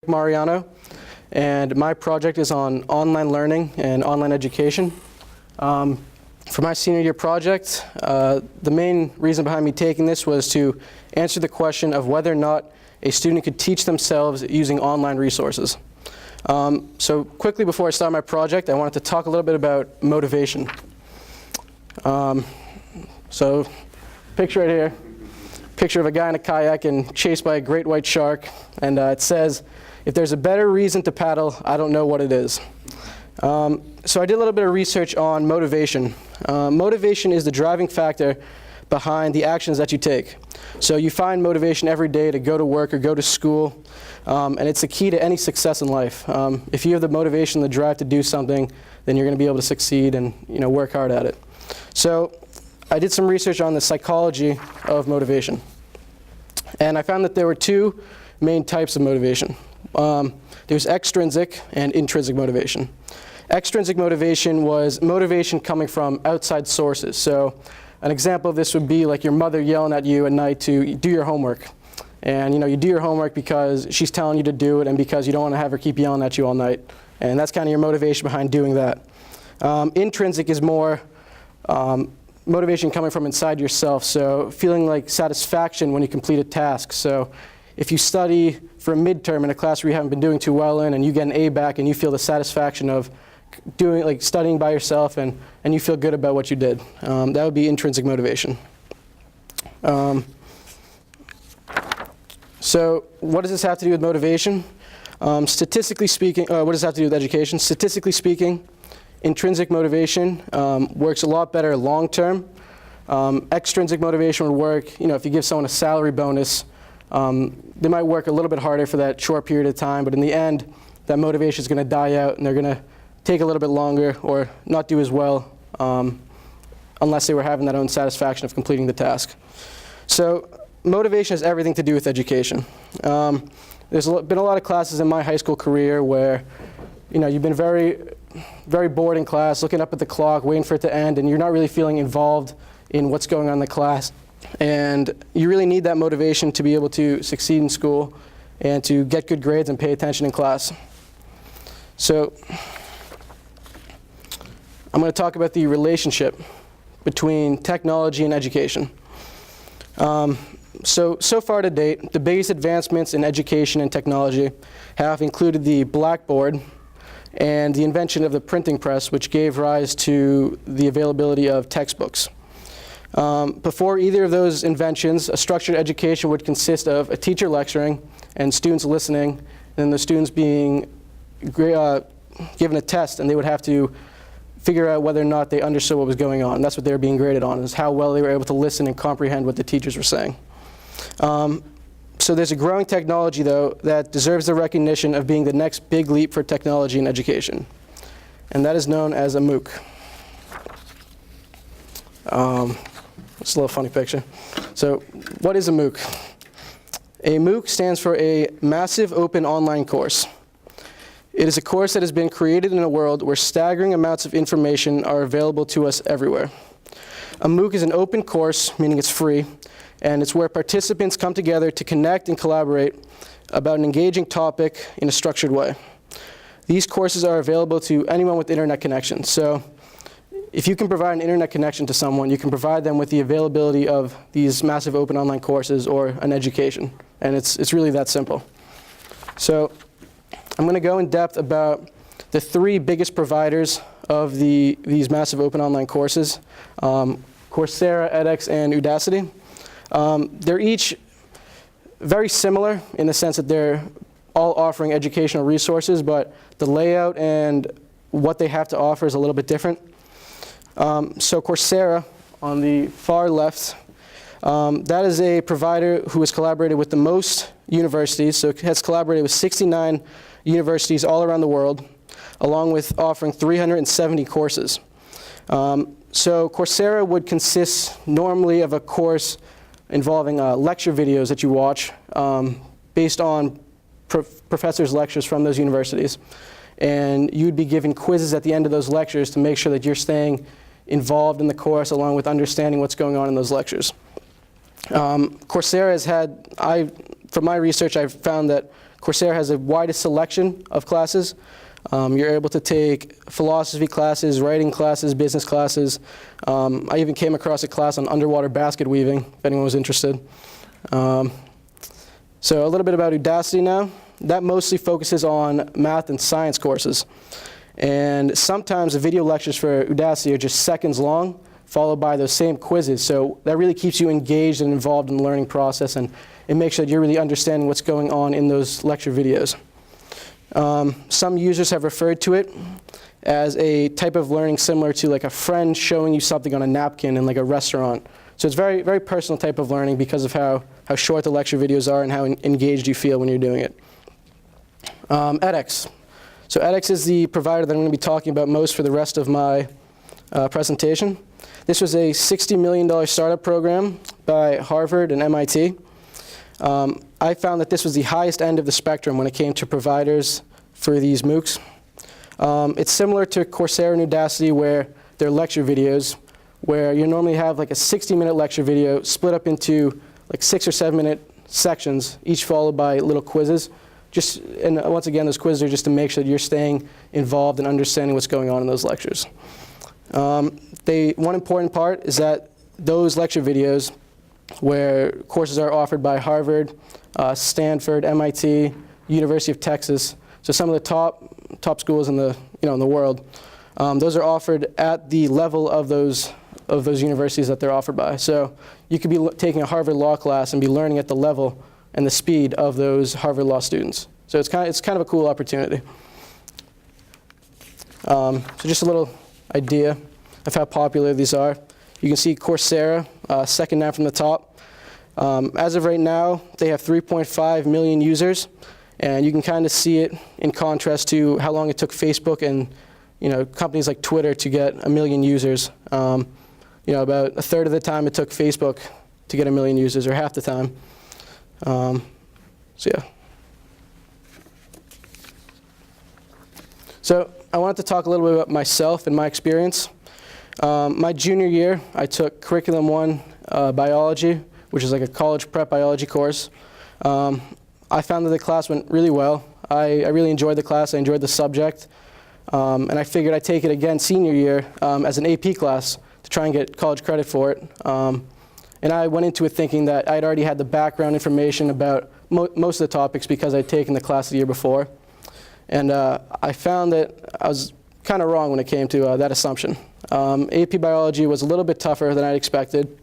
Mariano, and my project is on online learning and online education. For my senior year project, the main reason behind me taking this was to answer the question of whether or not a student could teach themselves using online resources. So quickly before I start my project, I wanted to talk a little bit about motivation. So picture right here, picture of a guy in a kayak and chased by a great white shark, and it says, "If there's a better reason to paddle, I don't know what it is." So I did a little bit of research on motivation. Motivation is the driving factor behind the actions that you take. So you find motivation every day to go to work or go to school, and it's the key to any success in life. If you have the motivation, the drive to do something, then you're going to be able to succeed and work hard at it. So I did some research on the psychology of motivation, and I found that there were two main types of motivation. There's extrinsic and intrinsic motivation. Extrinsic motivation was motivation coming from outside sources. So an example of this would be like your mother yelling at you at night to do your homework. And you do your homework because she's telling you to do it and because you don't want to have her keep yelling at you all night. And that's kind of your motivation behind doing that. Intrinsic is more motivation coming from inside yourself. So feeling like satisfaction when you complete a task. So if you study for a midterm in a class where you haven't been doing too well in and you get an A back and you feel the satisfaction of studying by yourself and you feel good about what you did. That would be intrinsic motivation. So what does this have to do with motivation? Statistically speaking, what does it have to do with education? Statistically speaking, intrinsic motivation works a lot better long term. Extrinsic motivation would work, if you give someone a salary bonus, they might work a little bit harder for that short period of time, but in the end, that motivation is going to die out and they're going to take a little bit longer or not do as well unless they were having that own satisfaction of completing the task. So motivation has everything to do with education. There's been a lot of classes in my high school career where you've been very, very bored in class, looking up at the clock, waiting for it to end, and you're not really feeling involved in what's going on in the class. And you really need that motivation to be able to succeed in school and to get good grades and pay attention in class. So I'm going to talk about the relationship between technology and education. So far to date, the biggest advancements in education and technology have included the blackboard and the invention of the printing press, which gave rise to the availability of textbooks. Before either of those inventions, a structured education would consist of a teacher lecturing and students listening, and the students being given a test, and they would have to figure out whether or not they understood what was going on. That's what they were being graded on, is how well they were able to listen and comprehend what the teachers were saying. So there's a growing technology, though, that deserves the recognition of being the next big leap for technology in education, and that is known as a MOOC. It's a little funny picture. So what is a MOOC? A MOOC stands for a massive open online course. It is a course that has been created in a world where staggering amounts of information are available to us everywhere. A MOOC is an open course, meaning it's free, and it's where participants come together to connect and collaborate about an engaging topic in a structured way. These courses are available to anyone with internet connection. So if you can provide an internet connection to someone, you can provide them with the availability of these massive open online courses or an education. And it's really that simple. So I'm going to go in depth about the three biggest providers of these massive open online courses, Coursera, edX, and Udacity. They're each very similar in the sense that they're all offering educational resources, but the layout and what they have to offer is a little bit different. So Coursera, on the far left, that is a provider who has collaborated with the most universities. So it has collaborated with 69 universities all around the world, along with offering 370 courses. So Coursera would consist normally of a course involving lecture videos that you watch based on professors' lectures from those universities. And you'd be given quizzes at the end of those lectures to make sure that you're staying involved in the course along with understanding what's going on in those lectures. Coursera has had, from my research, I've found that Coursera has the widest selection of classes. You're able to take philosophy classes, writing classes, business classes. I even came across a class on underwater basket weaving, if anyone was interested. So a little bit about Udacity now. That mostly focuses on math and science courses. And sometimes the video lectures for Udacity are just seconds long, followed by those same quizzes. So that really keeps you engaged and involved in the learning process, and it makes sure that you're really understanding what's going on in those lecture videos. Some users have referred to it as a type of learning similar to like a friend showing you something on a napkin in like a restaurant. So it's very, very personal type of learning because of how short the lecture videos are and how engaged you feel when you're doing it. edX. So edX is the provider that I'm going to be talking about most for the rest of my presentation. This was a $60 million startup program by Harvard and MIT. I found that this was the highest end of the spectrum when it came to providers for these MOOCs. It's similar to Coursera and Udacity, where they're lecture videos, where you normally have like a 60-minute lecture video split up into like 6 or 7-minute sections, each followed by little quizzes. And once again, those quizzes are just to make sure that you're staying involved and understanding what's going on in those lectures. One important part is that those lecture videos, where courses are offered by Harvard, Stanford, MIT, University of Texas, so some of the top schools in the world, those are offered at the level of those universities that they're offered by. So you could be taking a Harvard law class and be learning at the level and the speed of those Harvard law students. So it's kind of a cool opportunity. So just a little idea of how popular these are. You can see Coursera, second down from the top. As of right now, they have 3.5 million users, and you can kind of see it in contrast to how long it took Facebook and companies like Twitter to get 1 million users. About a third of the time it took Facebook to get 1 million users, or half the time. So yeah. So I wanted to talk a little bit about myself and my experience. My junior year, I took Curriculum 1 Biology, which is like a college prep biology course. I found that the class went really well. I really enjoyed the class. I enjoyed the subject. And I figured I'd take it again senior year as an AP class to try and get college credit for it. And I went into it thinking that I'd already had the background information about most of the topics because I'd taken the class the year before. And I found that I was kind of wrong when it came to that assumption. AP Biology was a little bit tougher than I'd expected.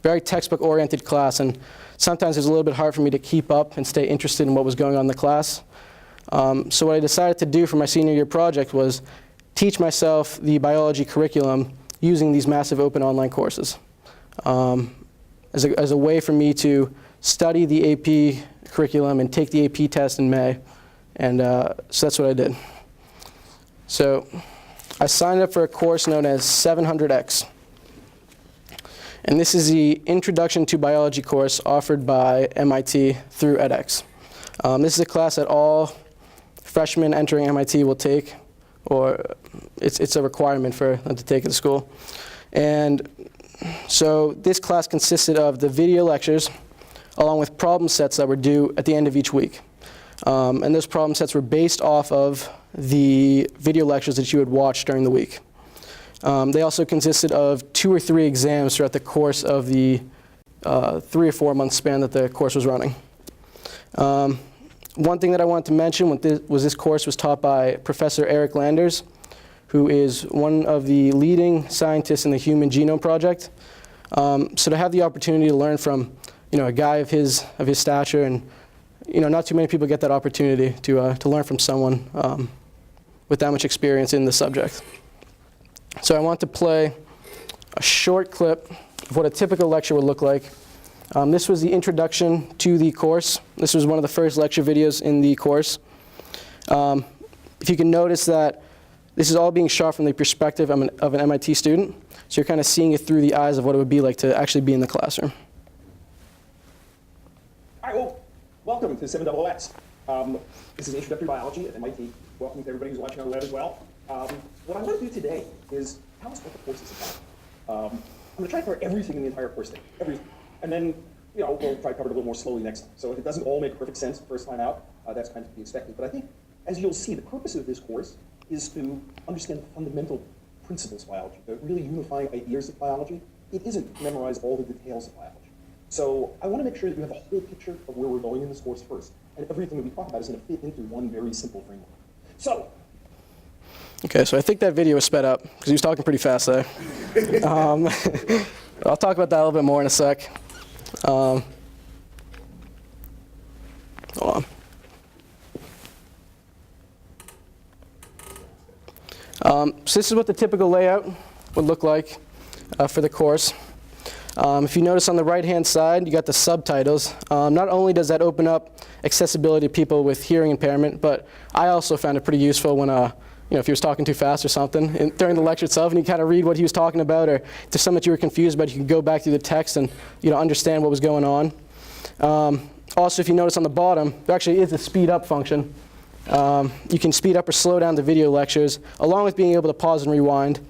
Very textbook-oriented class, and sometimes it was a little bit hard for me to keep up and stay interested in what was going on in the class. So what I decided to do for my senior year project was teach myself the biology curriculum using these massive open online courses. As a way for me to study the AP curriculum and take the AP test in May. And so that's what I did. So I signed up for a course known as 700X. And this is the Introduction to Biology course offered by MIT through edX. This is a class that all freshmen entering MIT will take, or it's a requirement for them to take at the school. And so this class consisted of the video lectures along with problem sets that were due at the end of each week. And those problem sets were based off of the video lectures that you would watch during the week. They also consisted of 2 or 3 exams throughout the course of the 3 or 4 month span that the course was running. One thing that I wanted to mention was this course was taught by Professor Eric Landers, who is one of the leading scientists in the Human Genome Project. So to have the opportunity to learn from a guy of his stature, and not too many people get that opportunity to learn from someone with that much experience in the subject. So I want to play a short clip of what a typical lecture would look like. This was the introduction to the course. This was one of the first lecture videos in the course. If you can notice that this is all being shot from the perspective of an MIT student, so you're kind of seeing it through the eyes of what it would be like to actually be in the classroom. All right, well, welcome to 7XX. This is Introductory Biology at MIT. Welcome to everybody who's watching on the web as well. What I want to do today is tell us what the course is about. I'm going to try to cover everything in the entire course thing, everything. And then we'll try to cover it a little more slowly next time. So if it doesn't all make perfect sense the first time out, that's kind of to be expected. But I think, as you'll see, the purpose of this course is to understand the fundamental principles of biology, the really unifying ideas of biology. It isn't to memorize all the details of biology. So I want to make sure that you have a whole picture of where we're going in this course first. And everything that we talk about is going to fit into one very simple framework. So. Okay, so I think that video was sped up because he was talking pretty fast there. I'll talk about that a little bit more in a sec. Hold on. So this is what the typical layout would look like for the course. If you notice on the right-hand side, you got the subtitles. Not only does that open up accessibility to people with hearing impairment, but I also found it pretty useful when, if he was talking too fast or something during the lecture itself, and you kind of read what he was talking about, or if there's something that you were confused about, you can go back through the text and understand what was going on. Also, if you notice on the bottom, there actually is a speed up function. You can speed up or slow down the video lectures, along with being able to pause and rewind.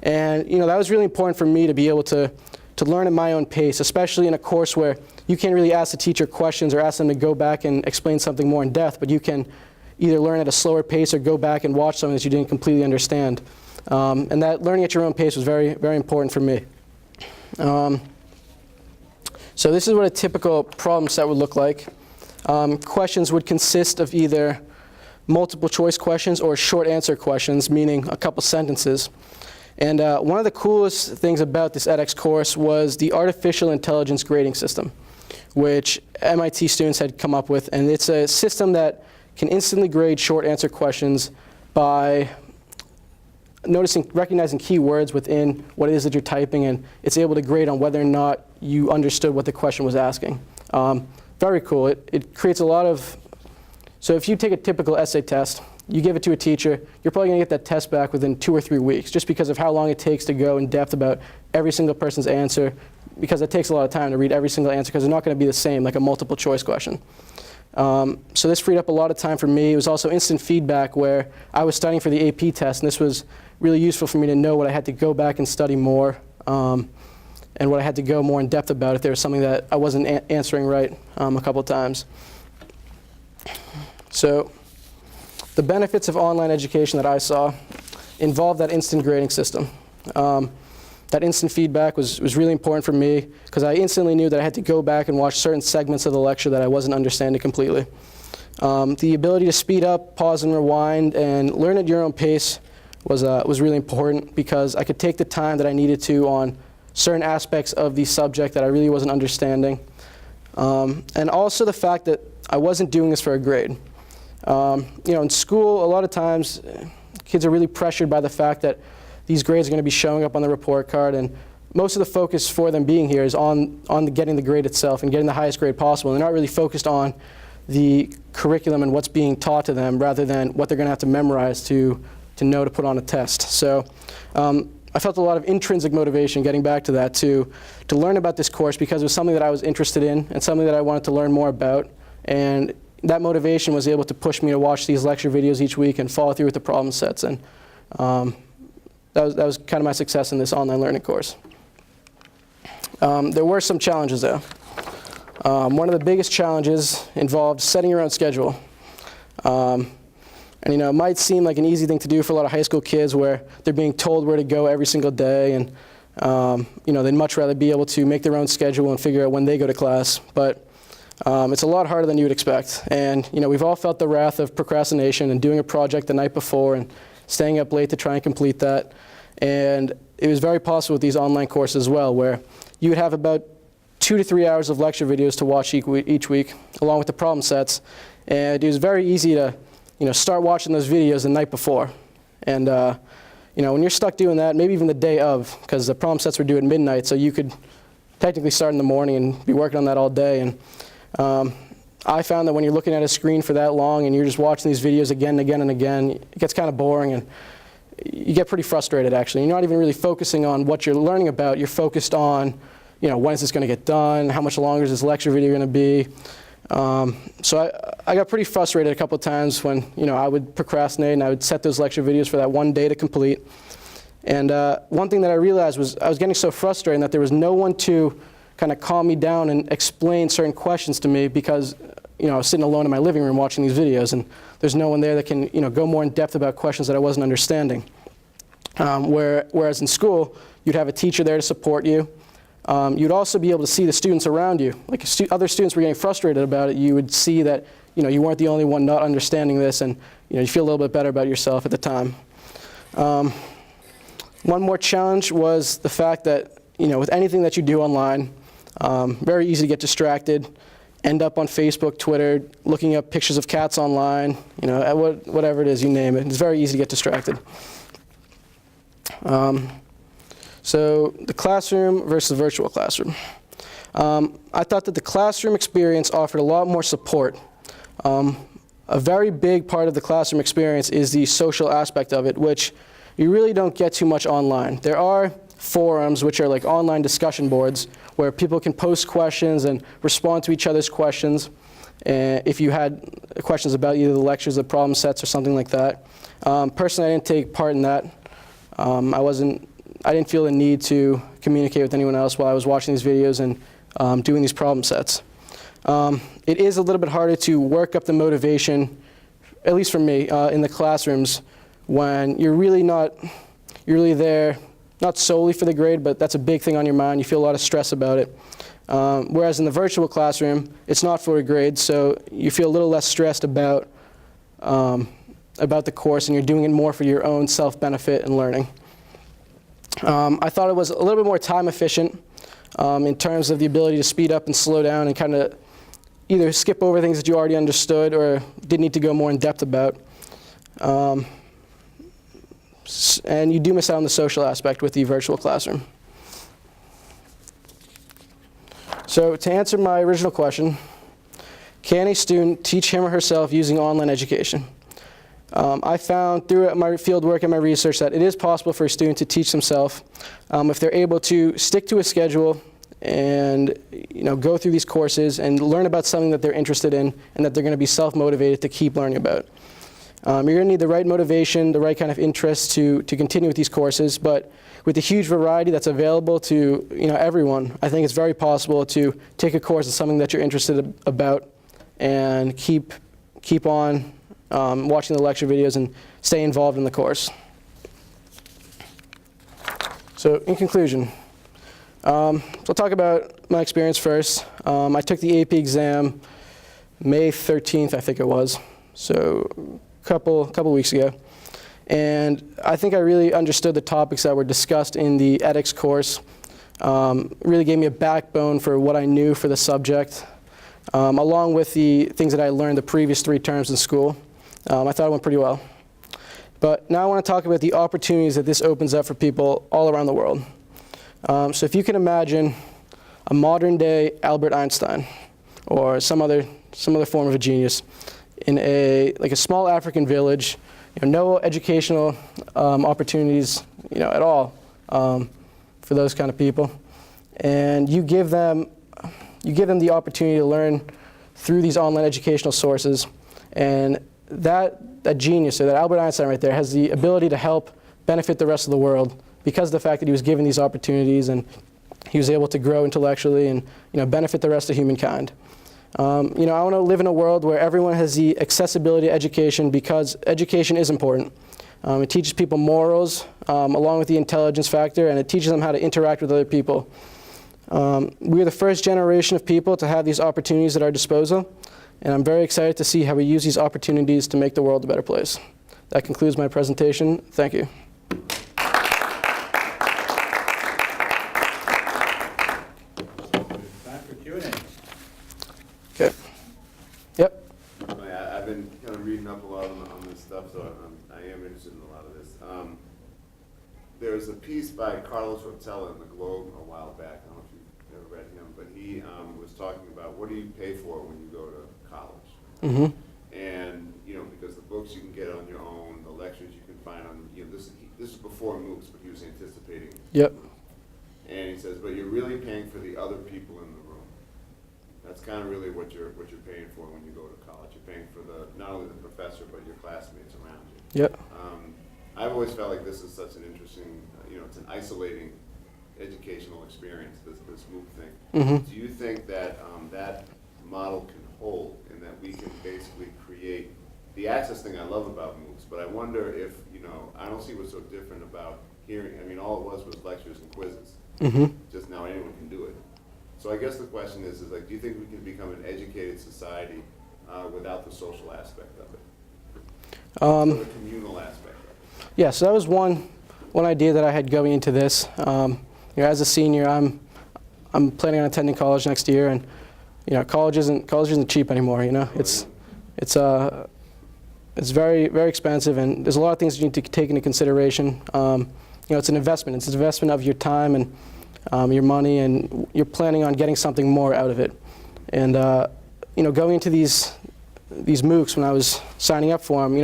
And that was really important for me to be able to learn at my own pace, especially in a course where you can't really ask the teacher questions or ask them to go back and explain something more in depth, but you can either learn at a slower pace or go back and watch something that you didn't completely understand. And that learning at your own pace was very, very important for me. So this is what a typical problem set would look like. Questions would consist of either multiple choice questions or short answer questions, meaning a couple sentences. And one of the coolest things about this edX course was the artificial intelligence grading system, which MIT students had come up with. And it's a system that can instantly grade short answer questions by recognizing keywords within what it is that you're typing, and it's able to grade on whether or not you understood what the question was asking. Very cool. It creates a lot of, so if you take a typical essay test, you give it to a teacher, you're probably going to get that test back within 2 or 3 weeks, just because of how long it takes to go in depth about every single person's answer, because it takes a lot of time to read every single answer, because they're not going to be the same, like a multiple choice question. So this freed up a lot of time for me. It was also instant feedback where I was studying for the AP test, and this was really useful for me to know what I had to go back and study more, and what I had to go more in depth about if there was something that I wasn't answering right a couple of times. So the benefits of online education that I saw involved that instant grading system. That instant feedback was really important for me because I instantly knew that I had to go back and watch certain segments of the lecture that I wasn't understanding completely. The ability to speed up, pause and rewind, and learn at your own pace was really important because I could take the time that I needed to on certain aspects of the subject that I really wasn't understanding. And also the fact that I wasn't doing this for a grade. In school, a lot of times, kids are really pressured by the fact that these grades are going to be showing up on the report card, and most of the focus for them being here is on getting the grade itself and getting the highest grade possible. They're not really focused on the curriculum and what's being taught to them, rather than what they're going to have to memorize to know to put on a test. So I felt a lot of intrinsic motivation, getting back to that, to learn about this course because it was something that I was interested in and something that I wanted to learn more about. And that motivation was able to push me to watch these lecture videos each week and follow through with the problem sets. And that was kind of my success in this online learning course. There were some challenges though. One of the biggest challenges involved setting your own schedule. And it might seem like an easy thing to do for a lot of high school kids where they're being told where to go every single day, and they'd much rather be able to make their own schedule and figure out when they go to class. But it's a lot harder than you would expect. And we've all felt the wrath of procrastination and doing a project the night before and staying up late to try and complete that. And it was very possible with these online courses as well, where you would have about 2 to 3 hours of lecture videos to watch each week, along with the problem sets. And it was very easy to start watching those videos the night before. And when you're stuck doing that, maybe even the day of, because the problem sets were due at midnight, so you could technically start in the morning and be working on that all day. And I found that when you're looking at a screen for that long and you're just watching these videos again and again and again, it gets kind of boring and you get pretty frustrated actually. You're not even really focusing on what you're learning about. You're focused on, when is this going to get done? How much longer is this lecture video going to be? So I got pretty frustrated a couple of times when, I would procrastinate and I would set those lecture videos for that one day to complete. And one thing that I realized was I was getting so frustrated that there was no one to kind of calm me down and explain certain questions to me because, I was sitting alone in my living room watching these videos, and there's no one there that can, go more in depth about questions that I wasn't understanding. Whereas in school, you'd have a teacher there to support you. You'd also be able to see the students around you. Like if other students were getting frustrated about it, you would see that, you weren't the only one not understanding this, and, you feel a little bit better about yourself at the time. One more challenge was the fact that, with anything that you do online, very easy to get distracted, end up on Facebook, Twitter, looking up pictures of cats online, whatever it is, you name it. It's very easy to get distracted. So the classroom versus virtual classroom. I thought that the classroom experience offered a lot more support. A very big part of the classroom experience is the social aspect of it, which you really don't get too much online. There are forums, which are like online discussion boards, where people can post questions and respond to each other's questions. If you had questions about either the lectures, the problem sets, or something like that. Personally, I didn't take part in that. I didn't feel the need to communicate with anyone else while I was watching these videos and doing these problem sets. It is a little bit harder to work up the motivation, at least for me, in the classrooms when you're really there, not solely for the grade, but that's a big thing on your mind. You feel a lot of stress about it. Whereas in the virtual classroom, it's not for a grade, so you feel a little less stressed about the course, and you're doing it more for your own self-benefit and learning. I thought it was a little bit more time efficient in terms of the ability to speed up and slow down and kind of either skip over things that you already understood or didn't need to go more in depth about. And you do miss out on the social aspect with the virtual classroom. So to answer my original question, can a student teach him or herself using online education? I found through my field work and my research that it is possible for a student to teach themselves if they're able to stick to a schedule and go through these courses and learn about something that they're interested in and that they're going to be self-motivated to keep learning about. You're going to need the right motivation, the right kind of interest to continue with these courses, but with the huge variety that's available to everyone, I think it's very possible to take a course in something that you're interested about and keep on watching the lecture videos and stay involved in the course. So in conclusion, so I'll talk about my experience first. I took the AP exam May 13th, I think it was, so a couple weeks ago. And I think I really understood the topics that were discussed in the ethics course. It really gave me a backbone for what I knew for the subject, along with the things that I learned the previous 3 terms in school. I thought it went pretty well. But now I want to talk about the opportunities that this opens up for people all around the world. So if you can imagine a modern day Albert Einstein or some other form of a genius in a small African village, no educational opportunities at all for those kind of people, and you give them the opportunity to learn through these online educational sources, and that genius, or that Albert Einstein right there, has the ability to help benefit the rest of the world because of the fact that he was given these opportunities and he was able to grow intellectually and benefit the rest of humankind. I want to live in a world where everyone has the accessibility to education because education is important. It teaches people morals along with the intelligence factor, and it teaches them how to interact with other people. We are the first generation of people to have these opportunities at our disposal, and I'm very excited to see how we use these opportunities to make the world a better place. That concludes my presentation. Thank you. Time for Q&A. Okay. Yep. I've been kind of reading up a lot on this stuff, so I am interested in a lot of this. There was a piece by Carlos Rotella in the Globe a while back. I don't know if you've ever read him, but he was talking about what do you pay for when you go to college? Mm-hmm. And because the books you can get on your own, the lectures you can find on this is before MOOCs, but he was anticipating. Yep. And he says, but you're really paying for the other people in the room. That's kind of really what you're paying for when you go to college. You're paying for not only the professor, but your classmates around you. Yep. I've always felt like this is such an interesting, it's an isolating educational experience, this MOOC thing. Mm-hmm. Do you think that that model can hold, and that we can basically create the access thing? I love about MOOCs, but I wonder if, I don't see what's so different about hearing. I mean, all it was lectures and quizzes. Mm-hmm. Just now anyone can do it. So I guess the question is like, do you think we can become an educated society without the social aspect of it? So the communal aspect of it. Yeah, so that was one idea that I had going into this. As a senior, I'm planning on attending college next year, and college isn't cheap anymore. It's very, very expensive, and there's a lot of things you need to take into consideration. It's an investment. It's an investment of your time and your money, and you're planning on getting something more out of it. And going into these MOOCs, when I was signing up for them,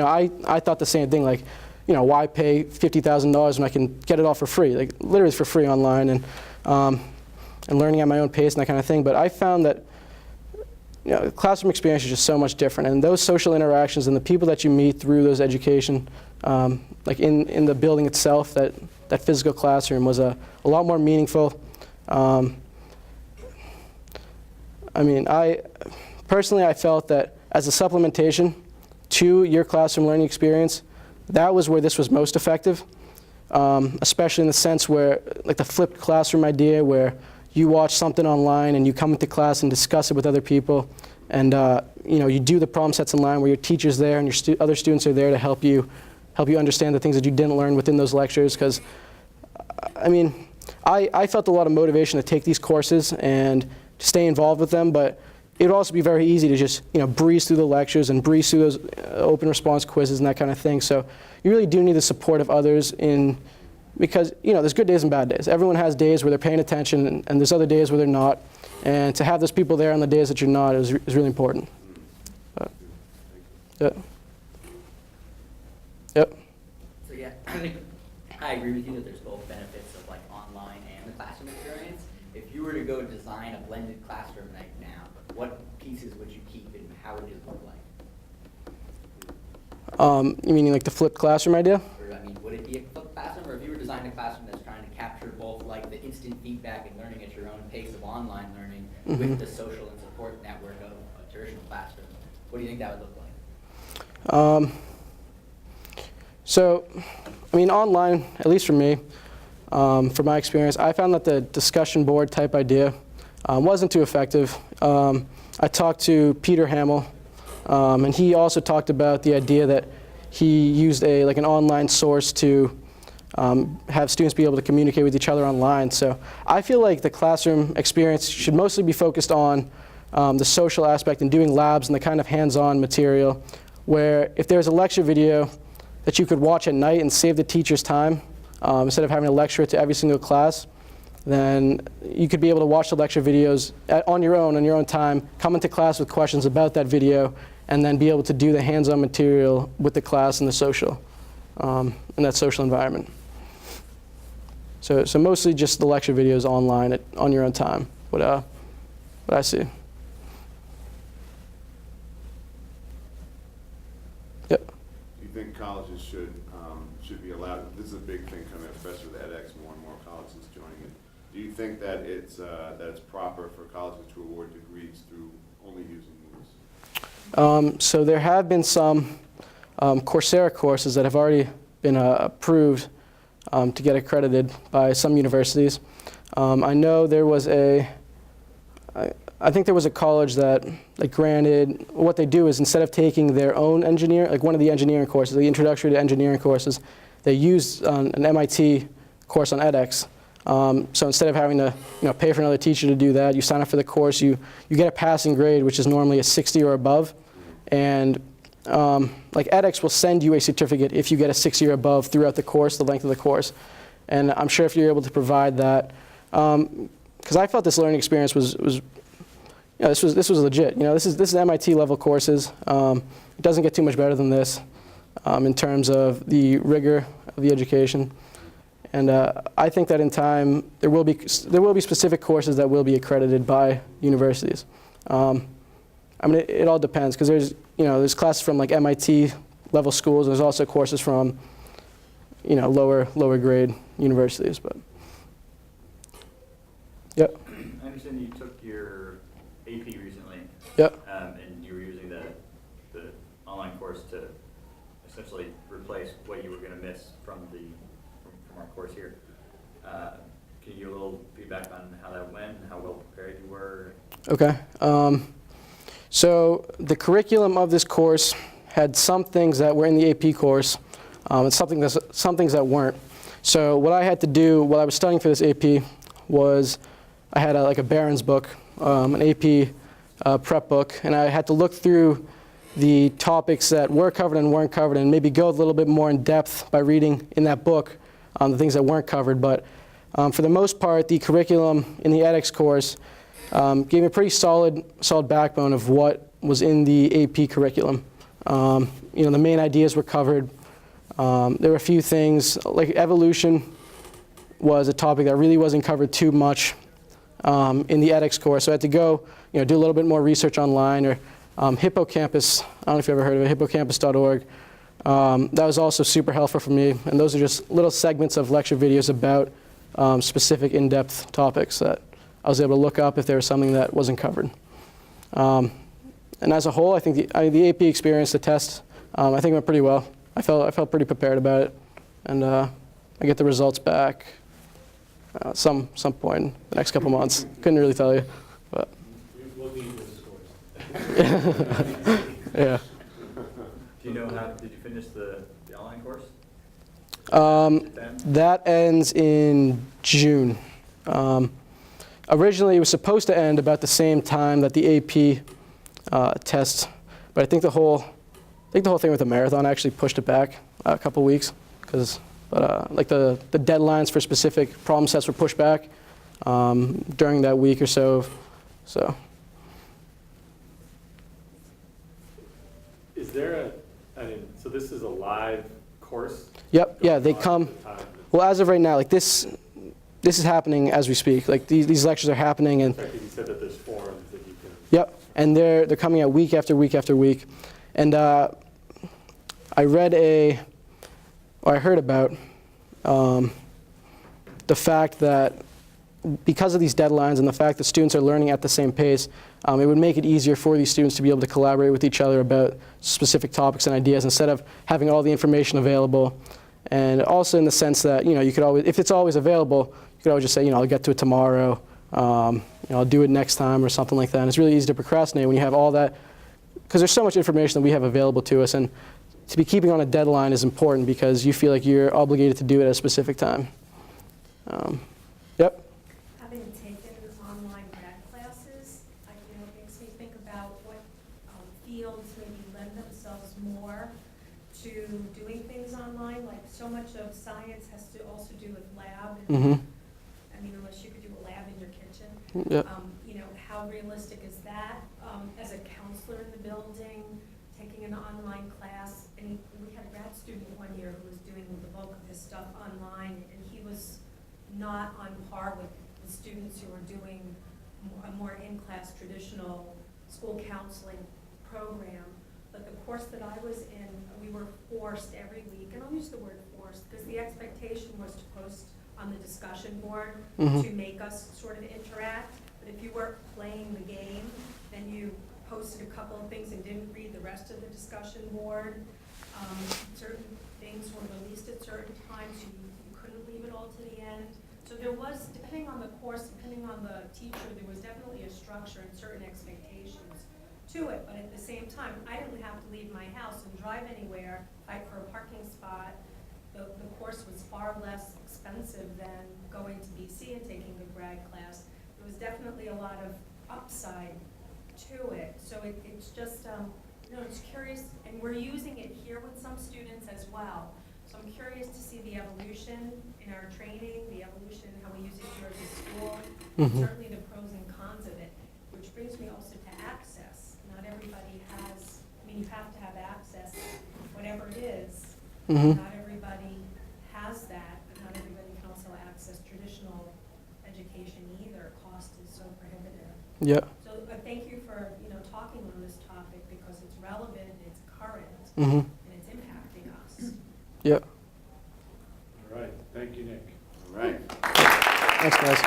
I thought the same thing. Like, why pay $50,000 when I can get it all for free? Like, literally for free online, and learning at my own pace and that kind of thing. But I found that the classroom experience is just so much different, and those social interactions and the people that you meet through those education, like in the building itself, that physical classroom was a lot more meaningful. I personally felt that as a supplementation to your classroom learning experience, that was where this was most effective, especially in the sense where, like the flipped classroom idea, where you watch something online and you come into class and discuss it with other people, and you do the problem sets online where your teacher's there and your other students are there to help you understand the things that you didn't learn within those lectures. Because I felt a lot of motivation to take these courses and to stay involved with them, but it would also be very easy to just breeze through the lectures and breeze through those open response quizzes and that kind of thing. So you really do need the support of others because there's good days and bad days. Everyone has days where they're paying attention, and there's other days where they're not. And to have those people there on the days that you're not is really important. Yep. So yeah, I agree with you that there's both benefits of like online and the classroom experience. If you were to go design a blended classroom right now, what pieces would you keep and how would it look like? You meaning like the flipped classroom idea? Or would it be a flipped classroom, or if you were designing a classroom that's trying to capture both like the instant feedback and learning at your own pace of online learning with the social and support network of a traditional classroom, what do you think that would look like? So, online, at least for me, from my experience, I found that the discussion board type idea wasn't too effective. I talked to Peter Hamill, and he also talked about the idea that he used an online source to have students be able to communicate with each other online. So I feel like the classroom experience should mostly be focused on the social aspect and doing labs and the kind of hands-on material, where if there's a lecture video that you could watch at night and save the teacher's time, instead of having to lecture it to every single class, then you could be able to watch the lecture videos on your own time, come into class with questions about that video, and then be able to do the hands-on material with the class and the social, in that social environment. So mostly just the lecture videos online on your own time, what I see. Yep. Do you think colleges should be allowed, this is a big thing coming up, especially with edX, more and more colleges joining it. Do you think that it's proper for colleges to award degrees through only using MOOCs? So there have been some Coursera courses that have already been approved to get accredited by some universities. I know there was I think there was a college that granted, what they do is instead of taking their own one of the engineering courses, the introductory to engineering courses, they use an MIT course on edX. So instead of having to pay for another teacher to do that, you sign up for the course, you get a passing grade, which is normally a 60 or above. And edX will send you a certificate if you get a 60 or above throughout the course, the length of the course. And I'm sure if you're able to provide that, because I felt this learning experience was this was legit. This is MIT level courses. It doesn't get too much better than this in terms of the rigor of the education. And I think that in time there will be specific courses that will be accredited by universities. It all depends, because there's classes from MIT level schools. There's also courses from lower grade universities, but Yep. I understand you took your AP recently, Yep. and you were using the online course to essentially replace what you were going to miss from our course here. Can you give a little feedback on how that went and how well prepared you were? Okay. So the curriculum of this course had some things that were in the AP course, and some things that weren't. So what I had to do while I was studying for this AP was I had like a Barron's book, an AP prep book, and I had to look through the topics that were covered and weren't covered, and maybe go a little bit more in depth by reading in that book the things that weren't covered. But for the most part, the curriculum in the edX course gave me a pretty solid backbone of what was in the AP curriculum. The main ideas were covered. There were a few things, like evolution was a topic that really wasn't covered too much in the edX course. So I had to go, do a little bit more research online, or Hippocampus, I don't know if you've ever heard of it, hippocampus.org. That was also super helpful for me, and those are just little segments of lecture videos about specific in-depth topics that I was able to look up if there was something that wasn't covered. And as a whole, I think the AP experience, the test, I think went pretty well. I felt pretty prepared about it, and I get the results back some point in the next couple months. Couldn't really tell you, but Looking into the scores. yeah. Do you know did you finish the online course? That ends in June. Originally, it was supposed to end about the same time that the AP test, but I think the whole thing with the marathon actually pushed it back a couple weeks, like the deadlines for specific problem sets were pushed back during that week or so. So. Is there so this is a live course? Yep. Yeah, they going on come. at the time? Well, as of right now, like this is happening as we speak. Like these lectures are happening, and Sorry, 'cause you said that there's forums that you can. yep, and they're coming out week after week after week. And I heard about the fact that because of these deadlines and the fact that students are learning at the same pace, it would make it easier for these students to be able to collaborate with each other about specific topics and ideas instead of having all the information available. And also in the sense that, you could always, if it's always available, you could always just say, I'll get to it tomorrow, I'll do it next time or something like that. And it's really easy to procrastinate when you have all that, because there's so much information that we have available to us, and to be keeping on a deadline is important because you feel like you're obligated to do it at a specific time. Yep. Having taken online grad classes, it makes me think about what fields maybe lend themselves more to doing things online. Like so much of science has to also do with lab. And, Mm-hmm. unless you could do a lab in your kitchen. Yep. How realistic is that? As a counselor in the building, taking an online class, and we had a grad student one year who was doing the bulk of his stuff online, and he was not on par with the students who were doing a more in-class traditional school counseling program. But the course that I was in, we were forced every week, and I'll use the word forced, because the expectation was to post on the discussion board to make us sort of interact. But if you weren't playing the game, then you posted a couple of things and didn't read the rest of the discussion board. Certain things were released at certain times, you couldn't leave it all to the end. So there was, depending on the course, depending on the teacher, there was definitely a structure and certain expectations to it. But at the same time, I didn't have to leave my house and drive anywhere, fight for a parking spot. The course was far less expensive than going to BC and taking the grad class. There was definitely a lot of upside to it. So it's just, it's curious, and we're using it here with some students as well. So I'm curious to see the evolution in our training, the evolution in how we use it here at the school, certainly the pros and cons of it, which brings me also to access. Not everybody has, you have to have access, whatever it is. Not everybody has that, but not everybody can also access traditional education either. Cost is so prohibitive. Yeah. So thank you for talking on this topic because it's relevant, it's current, Mm-hmm. and it's impacting us. Yep. All right, thank you, Nick. All right. Thanks, guys.